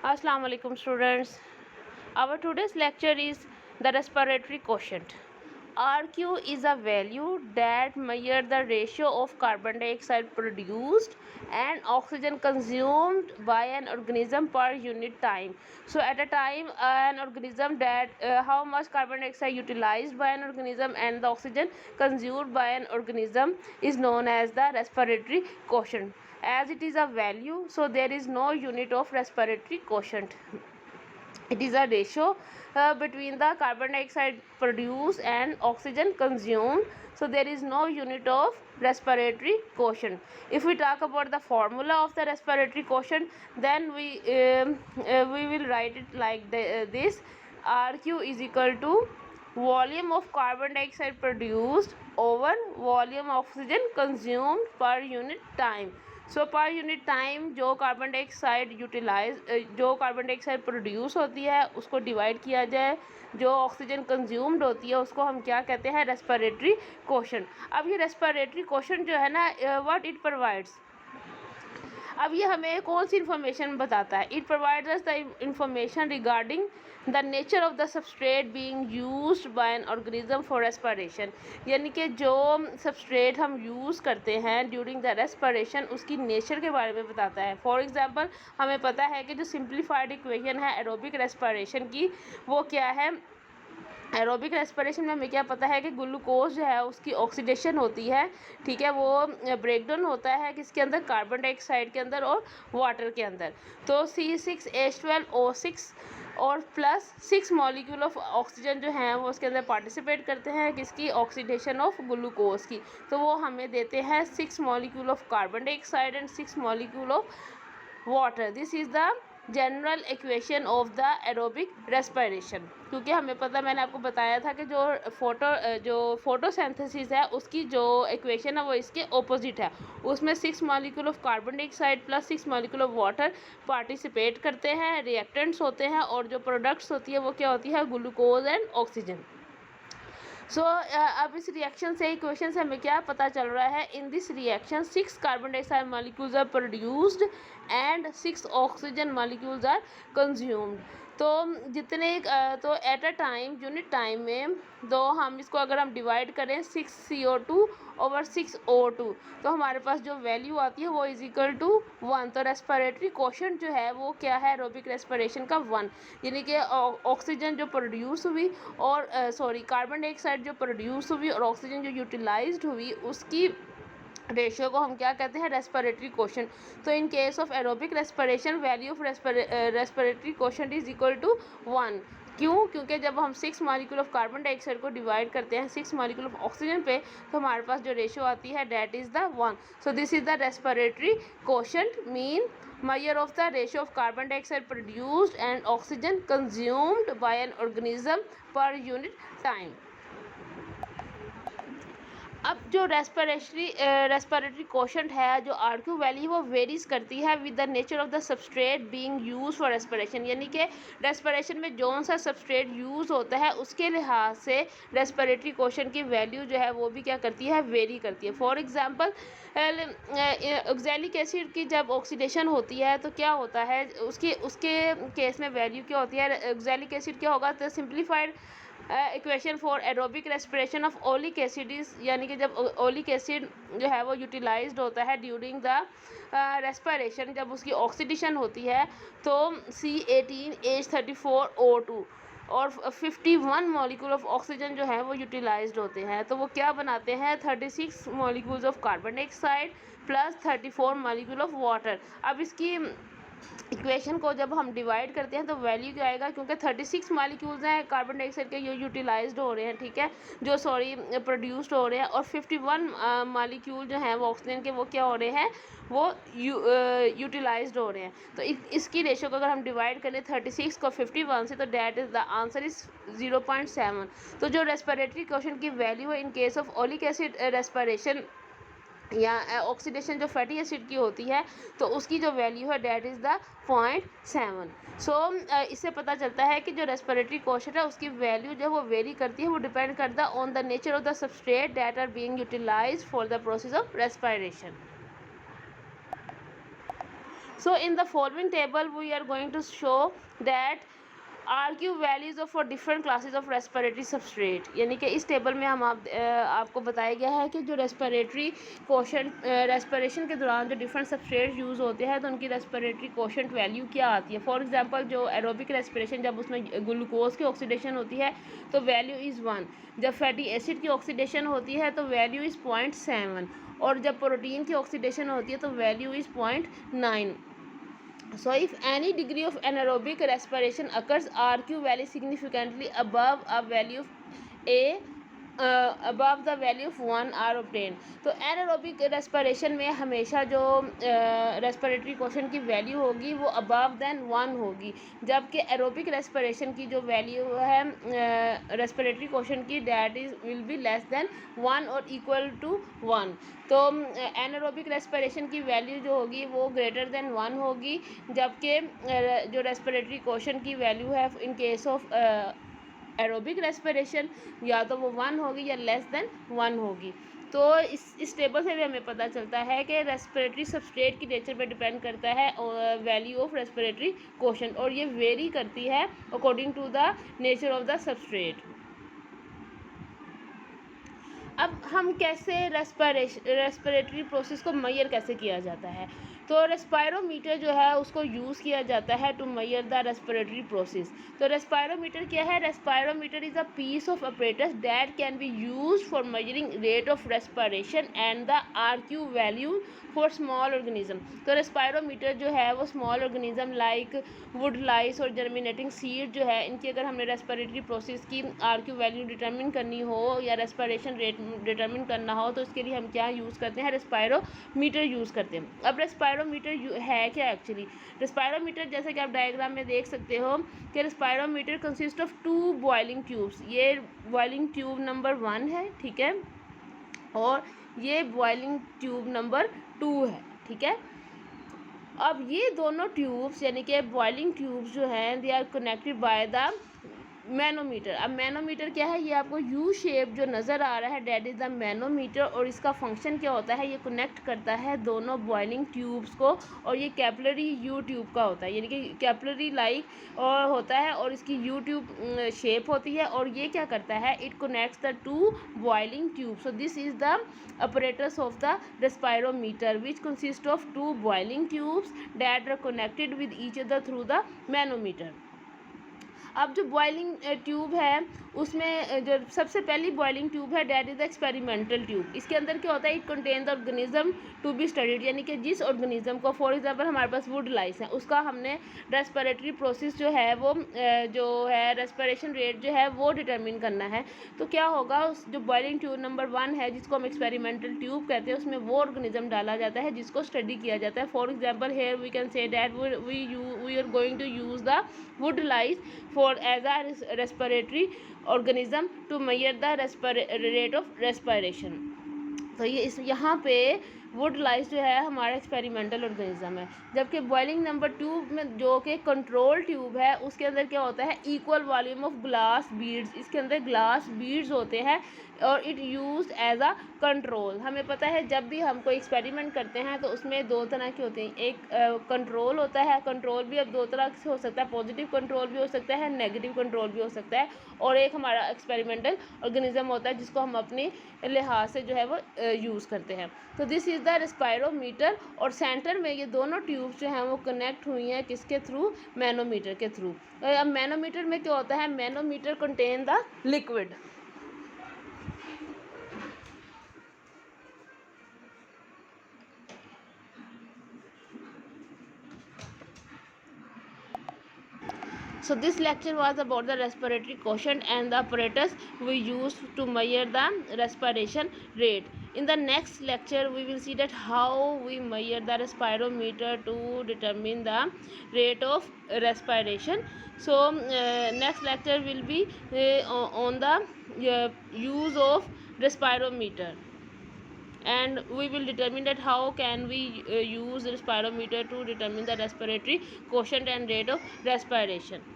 Assalamu alaikum students. Our today's lecture is the respiratory quotient. RQ is a value that measures the ratio of carbon dioxide produced and oxygen consumed by an organism per unit time. So at a time an organism that how much carbon dioxide utilized by an organism and the oxygen consumed by an organism is known as the respiratory quotient. As it is a value, so there is no unit of respiratory quotient. It is a ratio between the carbon dioxide produced and oxygen consumed, so there is no unit of respiratory quotient. If we talk about the formula of the respiratory quotient, then we will write it like this: RQ is equal to volume of carbon dioxide produced over volume oxygen consumed per unit time. So per unit time जो carbon dioxide जो carbon dioxide produce होती है उसको divide किया जाए, जो oxygen consumed होती है उसको हम क्या कहते हैं, रेस्पिरेटरी क्वोशंट. अब ये रेस्पिरेटरी क्वोशंट जो है ना, व्हाट इट प्रोवाइड्स, अब ये हमें कौन सी इन्फॉर्मेशन बताता है? It provides us the information regarding the nature of the substrate being used by an organism for respiration. यानी कि जो सबस्ट्रेट हम यूज़ करते हैं ड्यूरिंग द रेस्पिरेशन उसकी नेचर के बारे में बताता है. फॉर एग्जांपल हमें पता है कि जो सिंप्लीफाइड इक्वेशन है एरोबिक रेस्पिरेशन की, वो क्या है? एरोबिक रेस्पिरेशन में हमें क्या पता है कि ग्लूकोज जो है उसकी ऑक्सीडेशन होती है, ठीक है, वो ब्रेकडाउन होता है किसके अंदर, कार्बन डाइऑक्साइड के अंदर और वाटर के अंदर. तो C6H12O6 और प्लस 6 मॉलिक्यूल ऑफ ऑक्सीजन जो हैं वो उसके अंदर पार्टिसिपेट करते हैं किसकी, ऑक्सीडेशन ऑफ ग्लूकोज की. तो वो हमें देते हैं 6 molecule of carbon dioxide and 6 molecule of water. This is the general equation of the aerobic respiration. क्योंकि हमें पता, मैंने आपको बताया था कि जो फोटोसिंथेसिस है उसकी जो इक्वेशन है वो इसके ऑपोजिट है. उसमें 6 molecule of carbon dioxide plus 6 molecule of water participate करते हैं, रिएक्टेंट्स होते हैं, और जो प्रोडक्ट्स होती है वो क्या होती है, ग्लूकोज एंड ऑक्सीजन. सो अब इस रिएक्शन से, इक्वेशन से हमें क्या पता चल रहा है? In this reaction 6 carbon dioxide molecules are produced and 6 oxygen molecules are consumed. तो तो at a time, unit time में, तो हम इसको अगर हम डिवाइड करें 6 CO2 ओवर 6 O2, तो हमारे पास जो वैल्यू आती है वो इज इक्वल टू 1. तो रेस्पिरेटरी क्वोशंट जो है वो क्या है, एरोबिक रेस्पिरेशन का 1. यानी कि ऑक्सीजन जो प्रोड्यूस हुई और कार्बन डाइऑक्साइड जो प्रोड्यूस हुई और ऑक्सीजन जो यूटिलाइज्ड हुई उसकी रेशियो को हम क्या कहते हैं, रेस्पिरेटरी क्वोशंट. तो in case of aerobic respiration value of respiratory quotient is equal to 1. क्यों? क्योंकि जब हम 6 मॉलिक्यूल ऑफ कार्बन डाइऑक्साइड को डिवाइड करते हैं 6 मॉलिक्यूल ऑफ ऑक्सीजन पे, तो हमारे पास जो रेशियो आती है that is the 1. So this is the respiratory quotient, mean measure of the ratio of carbon dioxide produced and oxygen consumed by an organism per unit time. अब जो respiratory quotient है, जो RQ वैल्यू, वो varies करती है with the nature of the substrate being use for respiration. यानी कि respiration में जौन सा सबस्ट्रेट यूज़ होता है उसके लिहाज से रेस्पिरेटरी क्वोशंट की वैल्यू जो है वो भी क्या करती है, वेरी करती है. फॉर एग्जांपल ऑक्सैलिक एसिड की जब ऑक्सीडेशन होती है तो क्या होता है, उसके केस में वैल्यू क्या होती है, ऑक्सैलिक एसिड क्या होगा, तो simplified equation for aerobic respiration of oleic acid is, यानी कि जब ओलिक एसिड जो है वो यूटिलाइज्ड होता है ड्यूरिंग द रेस्पिरेशन, जब उसकी ऑक्सीडेशन होती है, तो C18H34O2 और 51 मॉलिक्यूल ऑफ ऑक्सीजन जो है वो यूटिलाइज्ड होते हैं. तो वो क्या बनाते हैं, 36 molecules of carbon dioxide plus 34 molecule of water. अब इसकी इक्वेशन को जब हम डिवाइड करते हैं तो वैल्यू क्या आएगा, क्योंकि 36 मालिक्यूल्स हैं कार्बन डाइऑक्साइड के जो यूटिलाइज्ड हो रहे हैं, ठीक है, जो प्रोड्यूस्ड हो रहे हैं, और 51 मालिक्यूल जो हैं वो ऑक्सीजन के, वो क्या हो रहे हैं, वो यूटिलाइज्ड हो रहे हैं. तो इसकी रेशियो को अगर हम डिवाइड करें 36 को 51 से, तो that is the answer is 0.7. तो जो रेस्पिरेटरी क्वोशंट की वैल्यू है इन case of oleic acid respiration या ऑक्सीडेशन जो फैटी एसिड की होती है, तो उसकी जो वैल्यू है डैट इज़ द 0.7. सो इससे पता चलता है कि जो रेस्पिरेटरी क्वोशंट है उसकी वैल्यू जो वो वेरी करती है, वो डिपेंड करता है on the nature of the substrate that are being utilised for the process of respiration. So in the following table we are going to show that RQ values of for different classes of respiratory substrate, यानी कि इस table में आपको बताया गया है कि जो रेस्पिरेटरी कोशेंट रेस्पिरेशन के दौरान जो डिफरेंट सबस्ट्रेट यूज़ होते हैं तो उनकी रेस्पिरेटरी कोशेंट वैल्यू क्या आती है। फॉर एग्जांपल जो एरोबिक रेस्पिरेशन, जब उसमें ग्लूकोज की ऑक्सीडेशन होती है तो वैल्यू इज़ 1, जब फैटी एसिड की ऑक्सीडेशन होती है तो वैल्यू इज़ 0.7, और जब प्रोटीन की ऑक्सीडेशन होती है तो value is 0.9. So if any degree of anaerobic respiration occurs, RQ value significantly above a value of above the value of 1 are obtained. तो एनारोबिक रेस्पिरेशन में हमेशा जो रेस्पिरेटरी कोशेंट की वैल्यू होगी वो अबव देन 1 होगी, जबकि एरोबिक रेस्पिरेशन की जो वैल्यू है रेस्पिरेटरी कोशेंट की that is will be less than 1 और इक्वल टू 1. तो एनारोबिक रेस्पिरेशन की वैल्यू जो होगी वो ग्रेटर देन 1 होगी, जबकि जो रेस्पिरेटरी कोशेंट की वैल्यू है इन केस ऑफ एरोबिक रेस्पिरेशन या तो वो 1 होगी या लेस देन 1 होगी. तो इस टेबल से भी हमें पता चलता है कि रेस्पिरेटरी सबस्ट्रेट की नेचर पर डिपेंड करता है वैल्यू ऑफ रेस्पिरेटरी कोशेंट, और ये वेरी करती है according to the nature of the substrate. अब हम कैसे रेस्पिरेटरी प्रोसेस को मेजर कैसे किया जाता है, तो रेस्पायरोमीटर जो है उसको यूज़ किया जाता है to measure the respiratory process. तो रेस्पायरोमीटर क्या है? Respirometer is a piece of apparatus that can be use for measuring rate of respiration and the RQ value for small organism. तो रेस्पायरोमीटर जो है वो small organism like wood lice और germinating seed जो है इनकी अगर हमने रेस्पिरेटरी प्रोसेस की RQ वैल्यू डिटरमिन करनी हो या रेस्पिरेशन रेट डिटरमिन करना हो तो इसके लिए हम क्या यूज़ करते हैं? रेस्पायरोमीटर यूज़ करते हैं. अब रेस्पायरोमीटर है क्या एक्चुअली? रेस्पायरोमीटर जैसे कि आप डायग्राम में देख सकते हो कि रेस्पायरोमीटर कंसिस्ट ऑफ 2 बॉइलिंग ट्यूब्स. ये बॉइलिंग ट्यूब नंबर 1 है, ठीक है, और ये बॉइलिंग ट्यूब नंबर 2 है, ठीक है. अब ये दोनों ट्यूब्स यानी कि बॉइलिंग ट्यूब्स जो हैं they are connected by the manometer. अब मैनोमीटर क्या है? ये आपको यू शेप जो नज़र आ रहा है डेट इज़ द मैनोमीटर, और इसका फंक्शन क्या होता है? ये कनेक्ट करता है दोनों बॉइलिंग ट्यूब्स को, और ये कैपिलरी यू ट्यूब का होता है, यानी कि कैपिलरी लाइक और होता है, और इसकी यू ट्यूब शेप होती है, और ये क्या करता है? It connects the 2 boiling tube. So this is the apparatus of the respirometer which consists of 2 boiling tubes that are connected with each other through the manometer. अब जो बॉइलिंग ट्यूब है उसमें जो सबसे पहली बॉइलिंग ट्यूब है that is the experimental tube. इसके अंदर क्या होता है? It contain the organism to be studied, यानी कि जिस ऑर्गेनिज्म को फॉर एग्जांपल हमारे पास वुड लाइस है उसका हमने रेस्पिरेटरी प्रोसेस जो है वो जो है रेस्पिरेशन रेट जो है वो डिटरमिन करना है. तो क्या होगा? उस जो बॉइलिंग ट्यूब नंबर 1 है जिसको हम एक्सपेरिमेंटल ट्यूब कहते हैं उसमें वो ऑर्गेनिज्म डाला जाता है जिसको स्टडी किया जाता है. For example here we can say that we are going to use the wood lice for as a respiratory organism to measure the rate of respiration. तो ये इस यहाँ पे वुड लाइस जो है हमारा एक्सपेरिमेंटल ऑर्गेनिज्म है, जबकि बॉइलिंग नंबर 2 में जो कि कंट्रोल ट्यूब है उसके अंदर क्या होता है? Equal volume of glass beads. इसके अंदर ग्लास बीड्स होते हैं और it use as a control. हमें पता है जब भी हम कोई एक्सपेरिमेंट करते हैं तो उसमें 2 तरह के होते हैं. एक कंट्रोल होता है. कंट्रोल भी अब 2 तरह से हो सकता है, पॉजिटिव कंट्रोल भी हो सकता है, नेगेटिव कंट्रोल भी हो सकता है, और एक हमारा एक्सपेरिमेंटल ऑर्गेनिज्म होता है जिसको हम अपने लिहाज से जो है वो यूज़ करते हैं. तो दिस इज़ द रेस्पायरोमीटर, और सेंटर में ये दोनों ट्यूब्स जो हैं वो कनेक्ट हुई हैं किसके थ्रू? मैनोमीटर के थ्रू. अब मैनोमीटर में क्या होता है? Manometer contain the liquid. So this lecture was about the respiratory quotient and the apparatus we use to measure the respiration rate. In the next lecture we will see that how we measure the respirometer to determine the rate of respiration. So next lecture will be on the use of respirometer, and we will determine that how can we use respirometer to determine the respiratory quotient and rate of respiration.